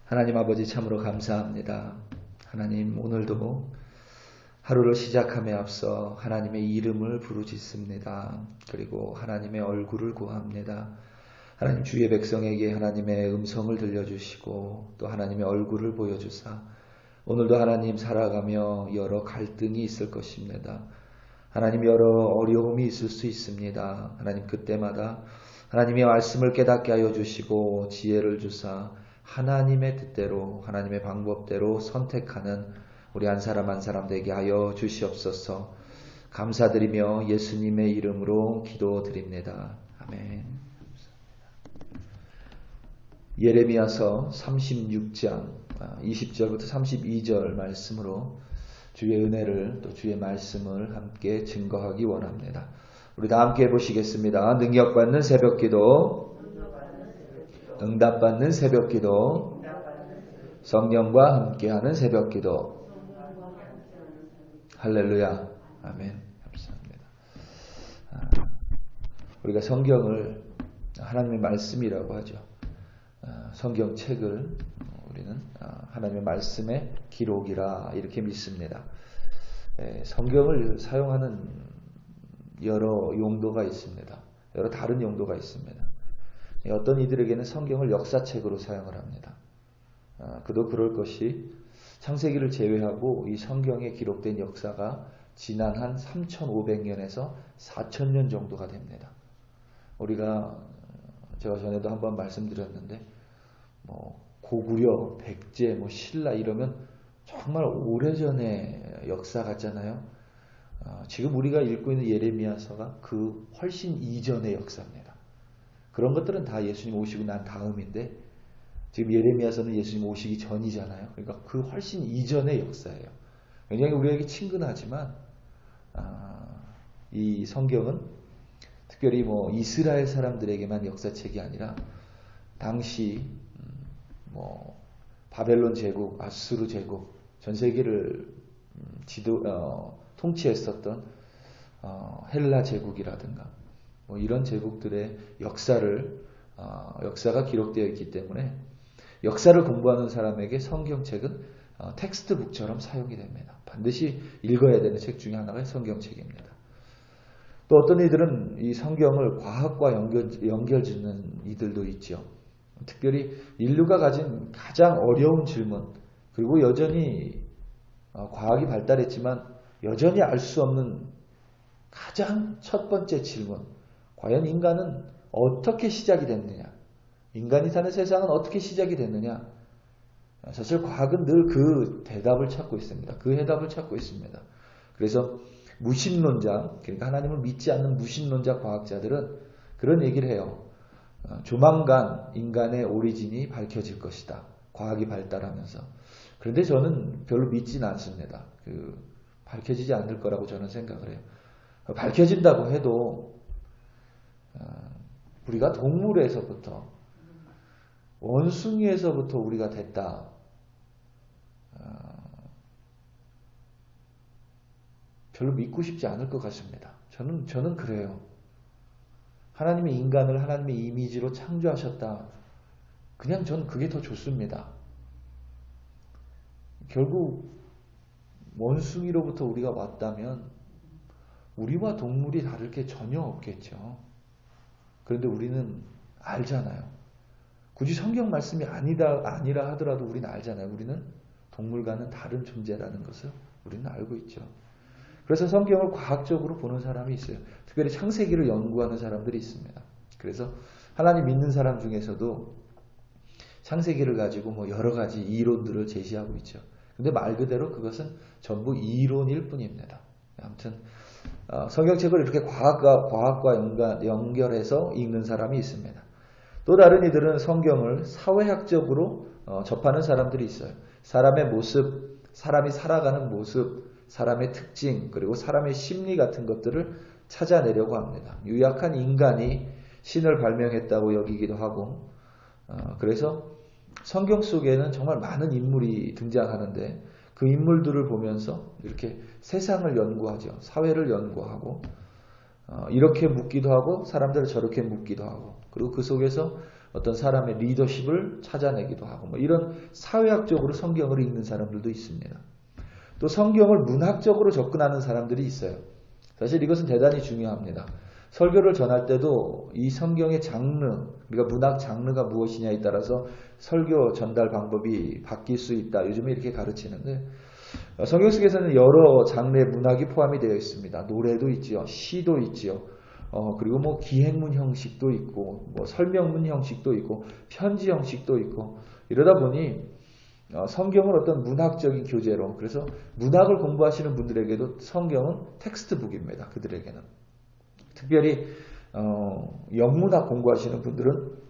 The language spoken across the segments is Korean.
하나님 아버지 참으로 감사합니다. 하나님 오늘도 하루를 시작함에 앞서 하나님의 이름을 부르짖습니다. 그리고 하나님의 얼굴을 구합니다. 하나님 주의 백성에게 하나님의 음성을 들려주시고 또 하나님의 얼굴을 보여주사 오늘도 하나님 살아가며 여러 갈등이 있을 것입니다. 하나님 여러 어려움이 있을 수 있습니다. 하나님 그때마다 하나님의 말씀을 깨닫게 하여 주시고 지혜를 주사 하나님의 뜻대로 하나님의 방법대로 선택하는 우리 한 사람 한 사람 되게 하여 주시옵소서. 감사드리며 예수님의 이름으로 기도드립니다. 아멘. 예레미야서 36장 20절부터 32절 말씀으로 주의 은혜를 또 주의 말씀을 함께 증거하기 원합니다. 우리 다 함께 보시겠습니다. 능력받는 새벽기도, 응답받는 새벽기도, 성령과 함께하는 새벽기도. 할렐루야. 아멘. 감사합니다. 우리가 성경을 하나님의 말씀이라고 하죠. 성경책을 우리는 하나님의 말씀의 기록이라 이렇게 믿습니다. 성경을 사용하는 여러 용도가 있습니다. 여러 다른 용도가 있습니다. 어떤 이들에게는 성경을 역사책으로 사용을 합니다. 그도 그럴 것이 창세기를 제외하고 이 성경에 기록된 역사가 지난 한 3,500년에서 4,000년 정도가 됩니다. 제가 전에도 한번 말씀드렸는데 고구려, 백제, 신라 이러면 정말 오래전의 역사 같잖아요. 지금 우리가 읽고 있는 예레미야서가 그 훨씬 이전의 역사입니다. 그런 것들은 다 예수님 오시고 난 다음인데 지금 예레미야서는 예수님 오시기 전이잖아요. 그러니까 그 훨씬 이전의 역사예요. 굉장히 우리에게 친근하지만 이 성경은 특별히 이스라엘 사람들에게만 역사책이 아니라 당시 바벨론 제국, 아수르 제국, 전 세계를 통치했었던 헬라 제국이라든가 이런 제국들의 역사가 기록되어 있기 때문에 역사를 공부하는 사람에게 성경책은 텍스트북처럼 사용이 됩니다. 반드시 읽어야 되는 책 중에 하나가 성경책입니다. 또 어떤 이들은 이 성경을 과학과 연결짓는 이들도 있죠. 특별히 인류가 가진 가장 어려운 질문, 그리고 여전히 과학이 발달했지만 여전히 알 수 없는 가장 첫 번째 질문, 과연 인간은 어떻게 시작이 됐느냐? 인간이 사는 세상은 어떻게 시작이 됐느냐? 사실 과학은 늘 그 대답을 찾고 있습니다. 그 해답을 찾고 있습니다. 그래서 무신론자, 그러니까 하나님을 믿지 않는 무신론자 과학자들은 그런 얘기를 해요. 조만간 인간의 오리진이 밝혀질 것이다. 과학이 발달하면서. 그런데 저는 별로 믿지는 않습니다. 밝혀지지 않을 거라고 저는 생각을 해요. 밝혀진다고 해도 우리가 동물에서부터 원숭이에서부터 우리가 됐다. 별로 믿고 싶지 않을 것 같습니다. 저는 그래요. 하나님이 인간을 하나님의 이미지로 창조하셨다. 그냥 전 그게 더 좋습니다. 결국 원숭이로부터 우리가 왔다면 우리와 동물이 다를 게 전혀 없겠죠. 그런데 우리는 알잖아요. 굳이 성경 말씀이 아니라 하더라도 우리는 알잖아요. 우리는 동물과는 다른 존재라는 것을 우리는 알고 있죠. 그래서 성경을 과학적으로 보는 사람이 있어요. 특별히 창세기를 연구하는 사람들이 있습니다. 그래서 하나님 믿는 사람 중에서도 창세기를 가지고 여러 가지 이론들을 제시하고 있죠. 근데 말 그대로 그것은 전부 이론일 뿐입니다. 아무튼 성경책을 이렇게 과학과 연결해서 읽는 사람이 있습니다. 또 다른 이들은 성경을 사회학적으로 접하는 사람들이 있어요. 사람의 모습, 사람이 살아가는 모습, 사람의 특징, 그리고 사람의 심리 같은 것들을 찾아내려고 합니다. 유약한 인간이 신을 발명했다고 여기기도 하고, 그래서 성경 속에는 정말 많은 인물이 등장하는데 그 인물들을 보면서 이렇게 세상을 연구하죠. 사회를 연구하고 이렇게 묻기도 하고 사람들을 저렇게 묻기도 하고, 그리고 그 속에서 어떤 사람의 리더십을 찾아내기도 하고 뭐 이런 사회학적으로 성경을 읽는 사람들도 있습니다. 또 성경을 문학적으로 접근하는 사람들이 있어요. 사실 이것은 대단히 중요합니다. 설교를 전할 때도 이 성경의 장르, 그러니까 문학 장르가 무엇이냐에 따라서 설교 전달 방법이 바뀔 수 있다. 요즘에 이렇게 가르치는데 성경 속에서는 여러 장르의 문학이 포함이 되어 있습니다. 노래도 있지요, 시도 있지요. 그리고 뭐 기행문 형식도 있고, 뭐 설명문 형식도 있고, 편지 형식도 있고 이러다 보니 성경은 어떤 문학적인 교재로, 그래서 문학을 공부하시는 분들에게도 성경은 텍스트북입니다. 그들에게는. 특별히 영문학 공부하시는 분들은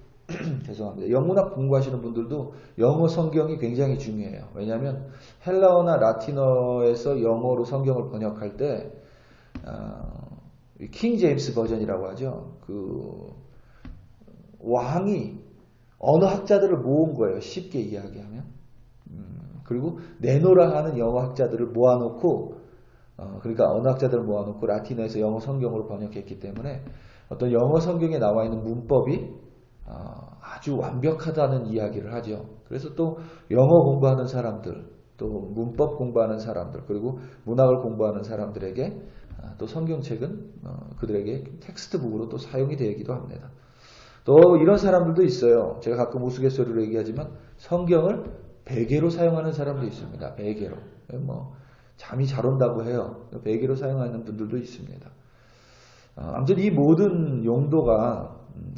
죄송합니다. 영문학 공부하시는 분들도 영어 성경이 굉장히 중요해요. 왜냐하면 헬라어나 라틴어에서 영어로 성경을 번역할 때 킹 제임스 버전이라고 하죠. 그 왕이 언어학자들을 모은 거예요. 쉽게 이야기하면. 그리고 내노라 하는 영어학자들을 모아놓고 그러니까 언어학자들을 모아놓고 라틴어에서 영어 성경으로 번역했기 때문에 어떤 영어 성경에 나와 있는 문법이 아주 완벽하다는 이야기를 하죠. 그래서 또 영어 공부하는 사람들, 또 문법 공부하는 사람들, 그리고 문학을 공부하는 사람들에게 또 성경책은 그들에게 텍스트북으로 또 사용이 되기도 합니다. 또 이런 사람들도 있어요. 제가 가끔 우스갯소리로 얘기하지만 성경을 베개로 사용하는 사람도 있습니다. 베개로. 뭐 잠이 잘 온다고 해요. 베개로 사용하는 분들도 있습니다. 아무튼 이 모든 용도가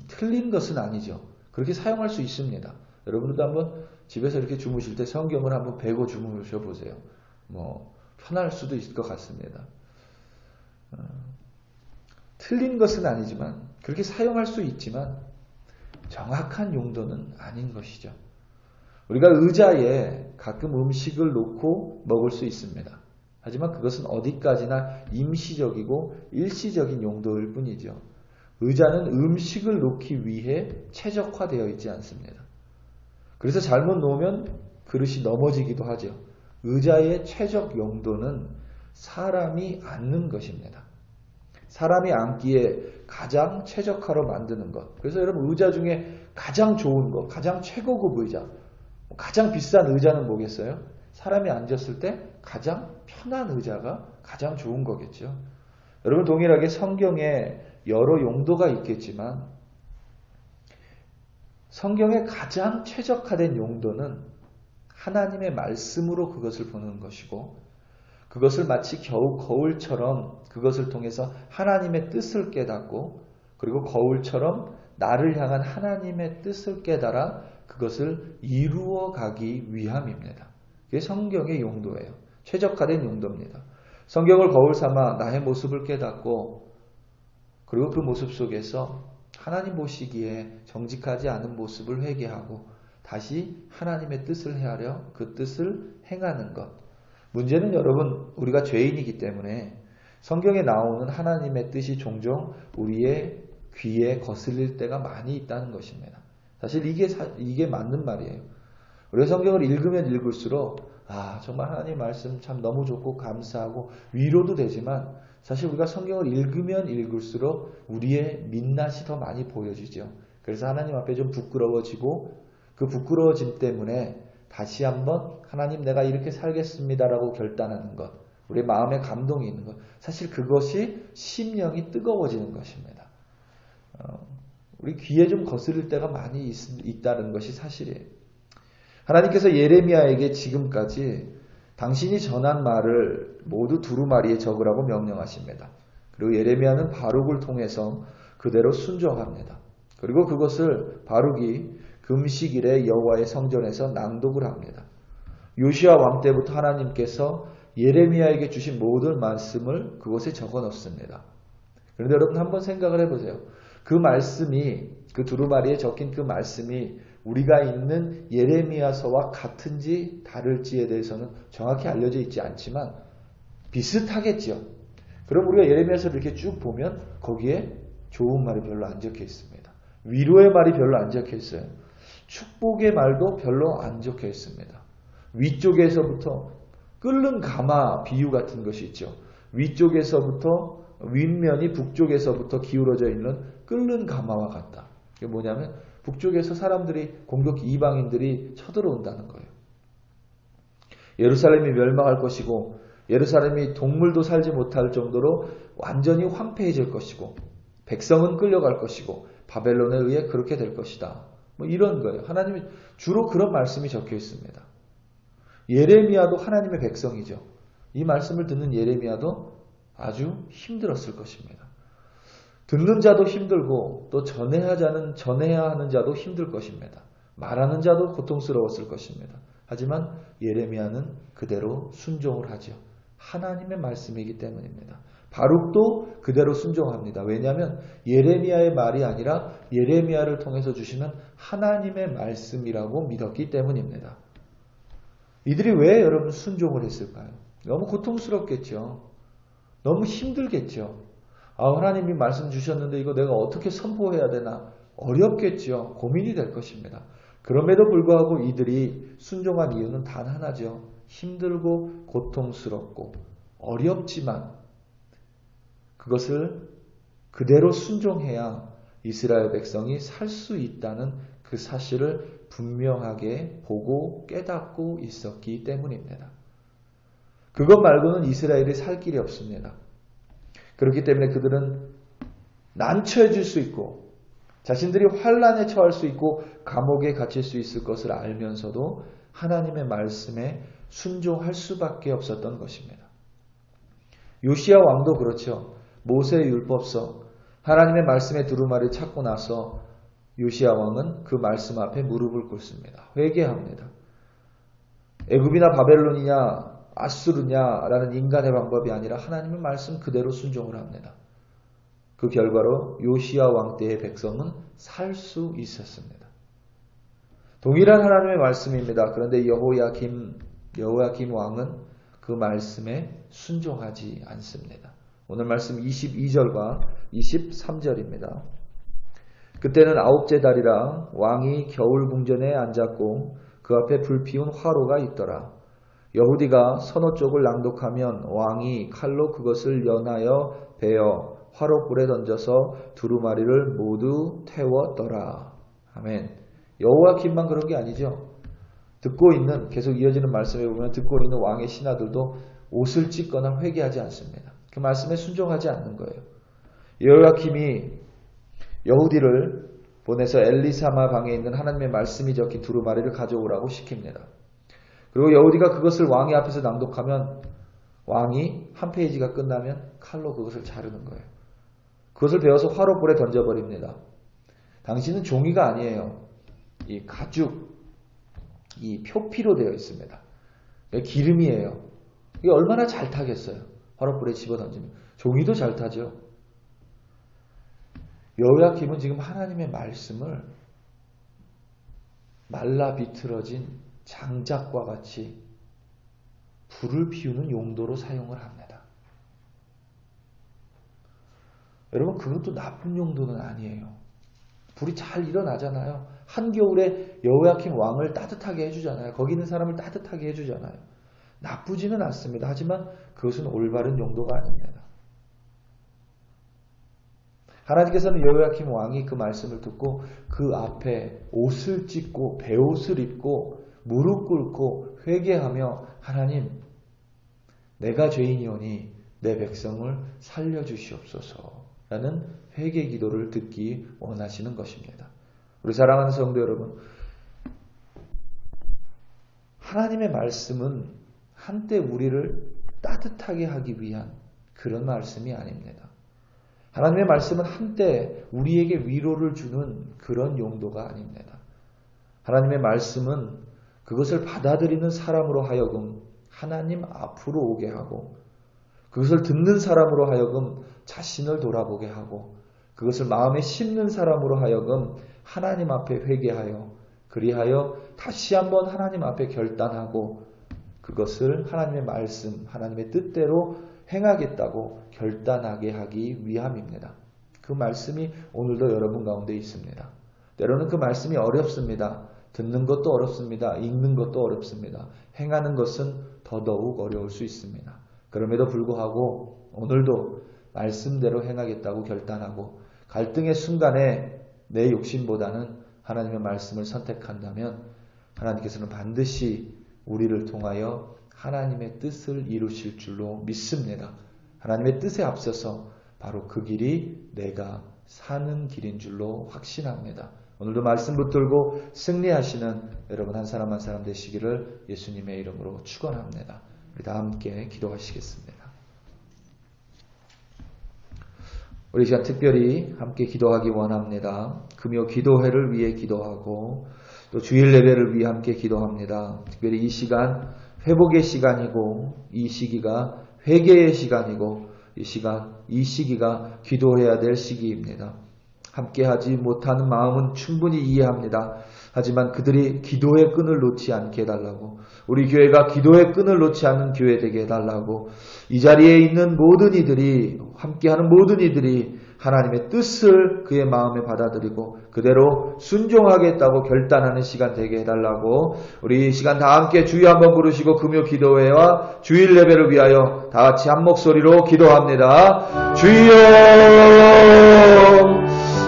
틀린 것은 아니죠. 그렇게 사용할 수 있습니다. 여러분들도 한번 집에서 이렇게 주무실 때 성경을 한번 베고 주무셔 보세요. 뭐 편할 수도 있을 것 같습니다. 틀린 것은 아니지만 그렇게 사용할 수 있지만 정확한 용도는 아닌 것이죠. 우리가 의자에 가끔 음식을 놓고 먹을 수 있습니다. 하지만 그것은 어디까지나 임시적이고 일시적인 용도일 뿐이죠. 의자는 음식을 놓기 위해 최적화되어 있지 않습니다. 그래서 잘못 놓으면 그릇이 넘어지기도 하죠. 의자의 최적 용도는 사람이 앉는 것입니다. 사람이 앉기에 가장 최적화로 만드는 것. 그래서 여러분 의자 중에 가장 좋은 것, 가장 최고급 의자, 가장 비싼 의자는 뭐겠어요? 사람이 앉았을 때 가장 편한 의자가 가장 좋은 거겠죠. 여러분 동일하게 성경에 여러 용도가 있겠지만 성경의 가장 최적화된 용도는 하나님의 말씀으로 그것을 보는 것이고 그것을 마치 겨우 거울처럼 그것을 통해서 하나님의 뜻을 깨닫고 그리고 거울처럼 나를 향한 하나님의 뜻을 깨달아 그것을 이루어 가기 위함입니다. 그게 성경의 용도예요. 최적화된 용도입니다. 성경을 거울 삼아 나의 모습을 깨닫고 그리고 그 모습 속에서 하나님 보시기에 정직하지 않은 모습을 회개하고 다시 하나님의 뜻을 헤아려 그 뜻을 행하는 것. 문제는 여러분 우리가 죄인이기 때문에 성경에 나오는 하나님의 뜻이 종종 우리의 귀에 거슬릴 때가 많이 있다는 것입니다. 사실 이게 맞는 말이에요. 우리가 성경을 읽으면 읽을수록 정말 하나님 말씀 참 너무 좋고 감사하고 위로도 되지만 사실 우리가 성경을 읽으면 읽을수록 우리의 민낯이 더 많이 보여지죠. 그래서 하나님 앞에 좀 부끄러워지고 그 부끄러워짐 때문에 다시 한번 하나님 내가 이렇게 살겠습니다라고 결단하는 것, 우리의 마음에 감동이 있는 것, 사실 그것이 심령이 뜨거워지는 것입니다. 우리 귀에 좀 거스릴 때가 많이 있다는 것이 사실이에요. 하나님께서 예레미야에게 지금까지 당신이 전한 말을 모두 두루마리에 적으라고 명령하십니다. 그리고 예레미야는 바룩을 통해서 그대로 순종합니다. 그리고 그것을 바룩이 금식일에 여호와의 성전에서 낭독을 합니다. 요시야 왕 때부터 하나님께서 예레미야에게 주신 모든 말씀을 그곳에 적어 놓습니다. 그런데 여러분 한번 생각을 해보세요. 그 말씀이 그 두루마리에 적힌 그 말씀이 우리가 읽는 예레미야서와 같은지 다를지에 대해서는 정확히 알려져 있지 않지만 비슷하겠죠. 그럼 우리가 예레미야서를 이렇게 쭉 보면 거기에 좋은 말이 별로 안 적혀 있습니다. 위로의 말이 별로 안 적혀 있어요. 축복의 말도 별로 안 적혀 있습니다. 위쪽에서부터 끓는 가마 비유 같은 것이 있죠. 위쪽에서부터 윗면이 북쪽에서부터 기울어져 있는 끓는 가마와 같다. 이게 뭐냐면 북쪽에서 사람들이 공격 이방인들이 쳐들어온다는 거예요. 예루살렘이 멸망할 것이고 예루살렘이 동물도 살지 못할 정도로 완전히 황폐해질 것이고 백성은 끌려갈 것이고 바벨론에 의해 그렇게 될 것이다. 뭐 이런 거예요. 하나님이 주로 그런 말씀이 적혀 있습니다. 예레미야도 하나님의 백성이죠. 이 말씀을 듣는 예레미야도 아주 힘들었을 것입니다. 듣는 자도 힘들고 또 전해야 하는 자도 힘들 것입니다. 말하는 자도 고통스러웠을 것입니다. 하지만 예레미야는 그대로 순종을 하죠. 하나님의 말씀이기 때문입니다. 바룩도 그대로 순종합니다. 왜냐하면 예레미야의 말이 아니라 예레미야를 통해서 주시는 하나님의 말씀이라고 믿었기 때문입니다. 이들이 왜 여러분 순종을 했을까요? 너무 고통스럽겠죠. 너무 힘들겠죠. 하나님이 말씀 주셨는데 이거 내가 어떻게 선포해야 되나? 어렵겠죠. 고민이 될 것입니다. 그럼에도 불구하고 이들이 순종한 이유는 단 하나죠. 힘들고 고통스럽고 어렵지만 그것을 그대로 순종해야 이스라엘 백성이 살 수 있다는 그 사실을 분명하게 보고 깨닫고 있었기 때문입니다. 그것 말고는 이스라엘이 살 길이 없습니다. 그렇기 때문에 그들은 난처해질 수 있고 자신들이 환난에 처할 수 있고 감옥에 갇힐 수 있을 것을 알면서도 하나님의 말씀에 순종할 수밖에 없었던 것입니다. 요시야 왕도 그렇죠. 모세의 율법서 하나님의 말씀의 두루마리를 찾고 나서 요시야 왕은 그 말씀 앞에 무릎을 꿇습니다. 회개합니다. 애굽이나 바벨론이냐 아수르냐라는 인간의 방법이 아니라 하나님의 말씀 그대로 순종을 합니다. 그 결과로 요시야 왕 때의 백성은 살 수 있었습니다. 동일한 하나님의 말씀입니다. 그런데 여호야김 왕은 그 말씀에 순종하지 않습니다. 오늘 말씀 22절과 23절입니다. 그때는 아홉째 달이라 왕이 겨울 궁전에 앉았고 그 앞에 불피운 화로가 있더라. 여후디가 서너 쪽을 낭독하면 왕이 칼로 그것을 연하여 베어 화롯불에 던져서 두루마리를 모두 태웠더라. 아멘. 여호야김만 그런 게 아니죠. 듣고 있는 계속 이어지는 말씀에 보면 듣고 있는 왕의 신하들도 옷을 찢거나 회개하지 않습니다. 그 말씀에 순종하지 않는 거예요. 여호야김이 여후디를 보내서 엘리사마 방에 있는 하나님의 말씀이 적힌 두루마리를 가져오라고 시킵니다. 그리고 여후디가 그것을 왕의 앞에서 낭독하면 왕이 한 페이지가 끝나면 칼로 그것을 자르는 거예요. 그것을 베어서 화롯불에 던져버립니다. 당신은 종이가 아니에요. 이 가죽, 이 표피로 되어 있습니다. 기름이에요. 이게 얼마나 잘 타겠어요. 화롯불에 집어던지면. 종이도 잘 타죠. 여호야김은 지금 하나님의 말씀을 말라 비틀어진 장작과 같이 불을 피우는 용도로 사용을 합니다. 여러분 그것도 나쁜 용도는 아니에요. 불이 잘 일어나잖아요. 한겨울에 여호야김 왕을 따뜻하게 해주잖아요. 거기 있는 사람을 따뜻하게 해주잖아요. 나쁘지는 않습니다. 하지만 그것은 올바른 용도가 아닙니다. 하나님께서는 여호야김 왕이 그 말씀을 듣고 그 앞에 옷을 찢고 베옷을 입고 무릎 꿇고 회개하며 하나님 내가 죄인이오니 내 백성을 살려주시옵소서라는 회개 기도를 듣기 원하시는 것입니다. 우리 사랑하는 성도 여러분, 하나님의 말씀은 한때 우리를 따뜻하게 하기 위한 그런 말씀이 아닙니다. 하나님의 말씀은 한때 우리에게 위로를 주는 그런 용도가 아닙니다. 하나님의 말씀은 그것을 받아들이는 사람으로 하여금 하나님 앞으로 오게 하고 그것을 듣는 사람으로 하여금 자신을 돌아보게 하고 그것을 마음에 심는 사람으로 하여금 하나님 앞에 회개하여 그리하여 다시 한번 하나님 앞에 결단하고 그것을 하나님의 말씀, 하나님의 뜻대로 행하겠다고 결단하게 하기 위함입니다. 그 말씀이 오늘도 여러분 가운데 있습니다. 때로는 그 말씀이 어렵습니다. 듣는 것도 어렵습니다. 읽는 것도 어렵습니다. 행하는 것은 더더욱 어려울 수 있습니다. 그럼에도 불구하고 오늘도 말씀대로 행하겠다고 결단하고 갈등의 순간에 내 욕심보다는 하나님의 말씀을 선택한다면 하나님께서는 반드시 우리를 통하여 하나님의 뜻을 이루실 줄로 믿습니다. 하나님의 뜻에 앞서서 바로 그 길이 내가 사는 길인 줄로 확신합니다. 오늘도 말씀 붙들고 승리하시는 여러분 한 사람 한 사람 되시기를 예수님의 이름으로 축원합니다. 우리 다 함께 기도하시겠습니다. 우리 시간 특별히 함께 기도하기 원합니다. 금요 기도회를 위해 기도하고 또 주일 예배를 위해 함께 기도합니다. 특별히 이 시간 회복의 시간이고 이 시기가 회개의 시간이고 이 시기가 기도해야 될 시기입니다. 함께하지 못하는 마음은 충분히 이해합니다. 하지만 그들이 기도의 끈을 놓지 않게 해달라고, 우리 교회가 기도의 끈을 놓지 않는 교회 되게 해달라고, 이 자리에 있는 모든 이들이, 함께하는 모든 이들이 하나님의 뜻을 그의 마음에 받아들이고 그대로 순종하겠다고 결단하는 시간 되게 해달라고, 우리 이 시간 다 함께 주여 한번 부르시고 금요 기도회와 주일 예배를 위하여 다 같이 한 목소리로 기도합니다. 주여,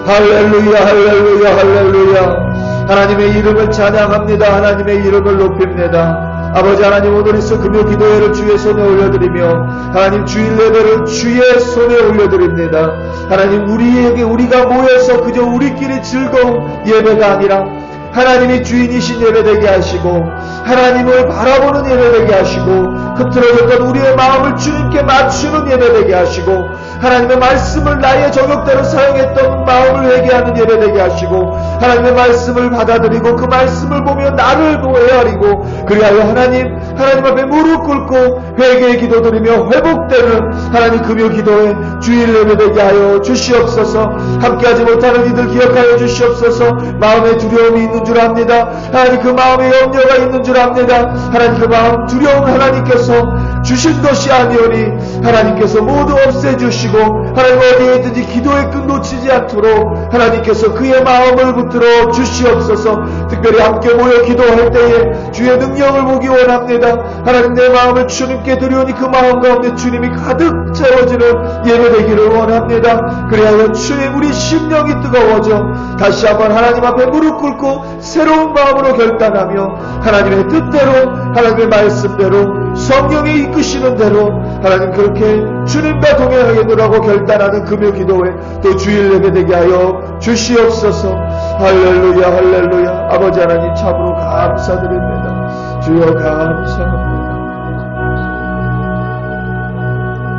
할렐루야, 할렐루야, 할렐루야. 하나님의 이름을 찬양합니다. 하나님의 이름을 높입니다. 아버지 하나님, 오늘에서 금요 기도회를 주의 손에 올려드리며 하나님 주일 예배를 주의 손에 올려드립니다. 하나님, 우리가 모여서 그저 우리끼리 즐거운 예배가 아니라 하나님이 주인이신 예배되게 하시고 하나님을 바라보는 예배되게 하시고 흐트러졌던 우리의 마음을 주님께 맞추는 예배되게 하시고 하나님의 말씀을 나의 저격대로 사용했던 마음을 회개하는 예배되게 하시고 하나님의 말씀을 받아들이고 그 말씀을 보며 나를 헤아리고 그리하여 하나님 앞에 무릎 꿇고 회개의 기도드리며 회복되는 하나님 금요 기도에 주일 예배되게 하여 주시옵소서. 함께하지 못하는 이들 기억하여 주시옵소서. 마음에 두려움이 있는 줄 압니다. 하나님 그 마음에 염려가 있는 줄 압니다. 하나님 그 마음 두려움 하나님께서 주신 것이 아니오니 하나님께서 모두 없애주시고 하나님 어디에 있든지 기도의 끈 놓치지 않도록 하나님께서 그의 마음을 붙들어 주시옵소서. 특별히 함께 모여 기도할 때에 주의 능력을 보기 원합니다. 하나님 내 마음을 주님께 드리오니 그 마음 가운데 주님이 가득 채워지는 예배되기를 원합니다. 그리하여 주님 우리 심령이 뜨거워져 다시 한번 하나님 앞에 무릎 꿇고 새로운 마음으로 결단하며 하나님의 뜻대로 하나님의 말씀대로 성령이 이끄시는 대로 하나님 그렇게 주님과 동행하겠노라고 결단하는 금요 기도회 또 주일 예배되게 하여 주시옵소서. 할렐루야, 할렐루야. 아버지 하나님 참으로 감사드립니다. 주여 감사합니다.